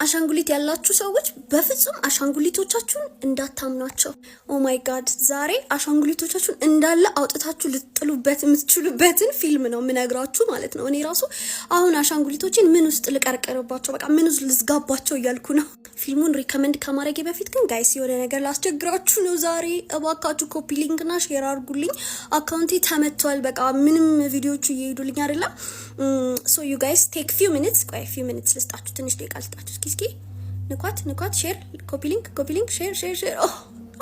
አሻንጉሊት ያላችሁ ሰዎች በፍጹም አሻንጉሊቶቻችሁን እንዳታምኗቸው። ኦ ማይ ጋድ ዛሬ አሻንጉሊቶቻችሁን እንዳለ አውጥታችሁ ልጥሉበት የምትችሉበትን ፊልም ነው ምነግራችሁ ማለት ነው። እኔ ራሱ አሁን አሻንጉሊቶችን ምን ውስጥ ልቀርቀርባቸው በቃ ምን ውስጥ ልዝጋባቸው እያልኩ ነው። ፊልሙን ሪከመንድ ከማድረጌ በፊት ግን ጋይስ የሆነ ነገር ላስቸግራችሁ ነው ዛሬ። እባካችሁ ኮፒ ሊንክ እና ሼር አድርጉልኝ። አካውንቴ ተመቷል። በቃ ምንም ቪዲዮቹ እየሄዱልኝ አይደለም። ሶ ዩ ጋይስ ቴክ ፊው ሚኒትስ ልስጣችሁ፣ ትንሽ ደቂቃ ልስጣችሁ። እስኪ ንኳት ሼር ኮፒ ሊንክ ሼር።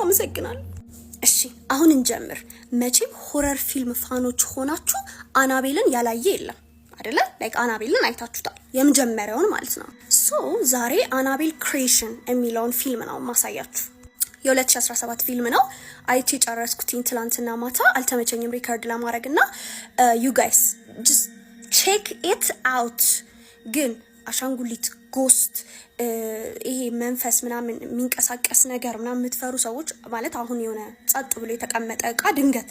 አመሰግናለሁ። እሺ አሁን እንጀምር። መቼም ሆረር ፊልም ፋኖች ሆናችሁ አናቤልን ያላየ የለም አይደለ? ላይክ አናቤልን አይታችሁታል፣ የመጀመሪያውን ማለት ነው። ሶ ዛሬ አናቤል ክሬሽን የሚለውን ፊልም ነው ማሳያችሁ። የ2017 ፊልም ነው። አይቼ ጨረስኩትኝ ትላንትና ማታ። አልተመቸኝም ሪከርድ ለማድረግና ዩ ጋይስ ጀስት ቼክ ኢት አውት። ግን አሻንጉሊት ጎስት ይሄ መንፈስ ምናምን የሚንቀሳቀስ ነገር ምናምን የምትፈሩ ሰዎች ማለት አሁን የሆነ ጸጥ ብሎ የተቀመጠ እቃ ድንገት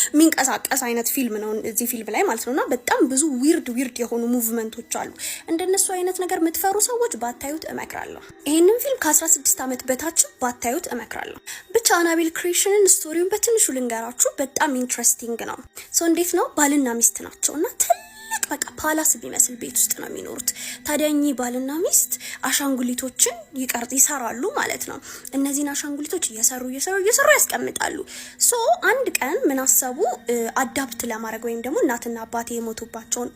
የሚንቀሳቀስ አይነት ፊልም ነው እዚህ ፊልም ላይ ማለት ነውና በጣም ብዙ ዊርድ የሆኑ ሙቭመንቶች አሉ። እንደነሱ አይነት ነገር የምትፈሩ ሰዎች ባታዩት እመክራለሁ። ይሄንን ፊልም ከ16 ዓመት በታች ባታዩት እመክራለሁ። ብቻ አናቤል ክሬሽንን ስቶሪውን በትንሹ ልንገራችሁ። በጣም ኢንትረስቲንግ ነው። ሶ እንዴት ነው ባልና ሚስት ናቸውና በቃ ፓላስ ቢመስል ቤት ውስጥ ነው የሚኖሩት። ታዲያ እኚህ ባልና ሚስት አሻንጉሊቶችን ይሰራሉ ማለት ነው። እነዚህን አሻንጉሊቶች እየሰሩ ያስቀምጣሉ። ሶ አንድ ቀን ምን አሰቡ? አዳፕት ለማድረግ ወይም ደግሞ እናትና አባቴ የሞቱባቸውን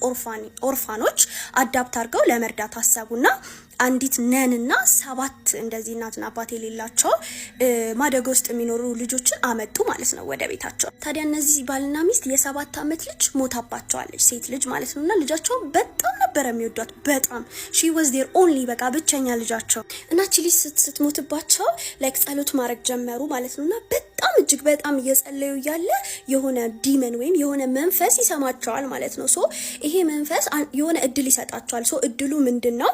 ኦርፋኖች አዳፕት አድርገው ለመርዳት አሰቡና አንዲት ነንና 7 እንደዚህ እናትና አባቴ የሌላቸው ማደጎ ውስጥ የሚኖሩ ልጆችን አመጡ ማለት ነው ወደ ቤታቸው። ታዲያ እነዚህ ባልና ሚስት የ7 ዓመት ልጅ ሞታባቸዋለች፣ ሴት ልጅ ማለት ነውና ልጃቸው በጣም ነበር የሚወዷት። በጣም she was their only በቃ ብቸኛ ልጃቸው እና ቺሊ ስትሞትባቸው ላይክ ጸሎት ማድረግ ጀመሩ ማለት ነውና በጣም እጅግ በጣም እየጸለዩ ያለ የሆነ ዲመን ወይም የሆነ መንፈስ ይሰማቸዋል ማለት ነው። ሶ ይሄ መንፈስ የሆነ እድል ይሰጣቸዋል። ሶ እድሉ ምንድነው?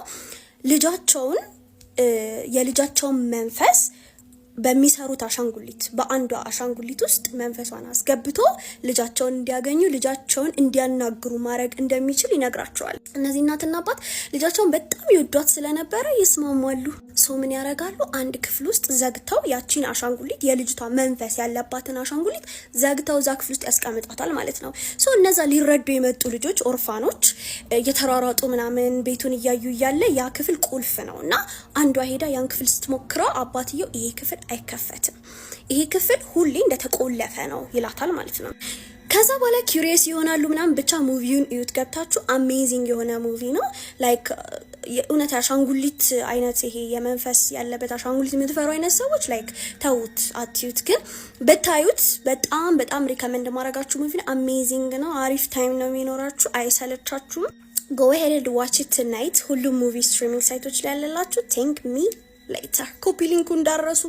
የልጃቸውን መንፈስ በሚሰሩት አሻንጉሊት በአንዷ አሻንጉሊት ውስጥ መንፈሷን አስገብቶ ልጃቸውን እንዲያገኙ ልጃቸውን እንዲያናግሩ ማድረግ እንደሚችል ይነግራቸዋል። እነዚህ እናትና አባት ልጃቸውን በጣም ይወዷት ስለነበረ ይስማማሉ። ሰው ምን ያደርጋሉ? አንድ ክፍል ውስጥ ዘግተው ያቺን አሻንጉሊት የልጅቷ መንፈስ ያለባትን አሻንጉሊት ዘግተው እዛ ክፍል ውስጥ ያስቀምጣታል ማለት ነው። ሰው እነዛ ሊረዱ የመጡ ልጆች ኦርፋኖች እየተሯሯጡ ምናምን ቤቱን እያዩ እያለ ያ ክፍል ቁልፍ ነውና አንዷ ሄዳ ያን ክፍል ስትሞክረው አባትየው ይሄ ክፍል አይከፈትም፣ ይሄ ክፍል ሁሌ እንደተቆለፈ ነው ይላታል ማለት ነው። ከዛ በኋላ ኪዩሪየስ ይሆናሉ ምናምን። ብቻ ሙቪውን እዩት ገብታችሁ። አሜዚንግ የሆነ ሙቪ ነው። ላይክ የእውነት አሻንጉሊት አይነት ይሄ የመንፈስ ያለበት አሻንጉሊት የምትፈሩ አይነት ሰዎች ላይክ ተውት አትዩት። ግን በታዩት በጣም ሪከመንድ ማድረጋችሁ ሙቪ ነው። አሜዚንግ ነው። አሪፍ ታይም ነው የሚኖራችሁ፣ አይሰለቻችሁም። go ahead and watch it tonight። ሁሉም ሙቪ ስትሪሚንግ ሳይቶች ላይ ያለላችሁ። ቴንክ ሚ ሌተር። ኮፒ ሊንኩ እንዳረሱ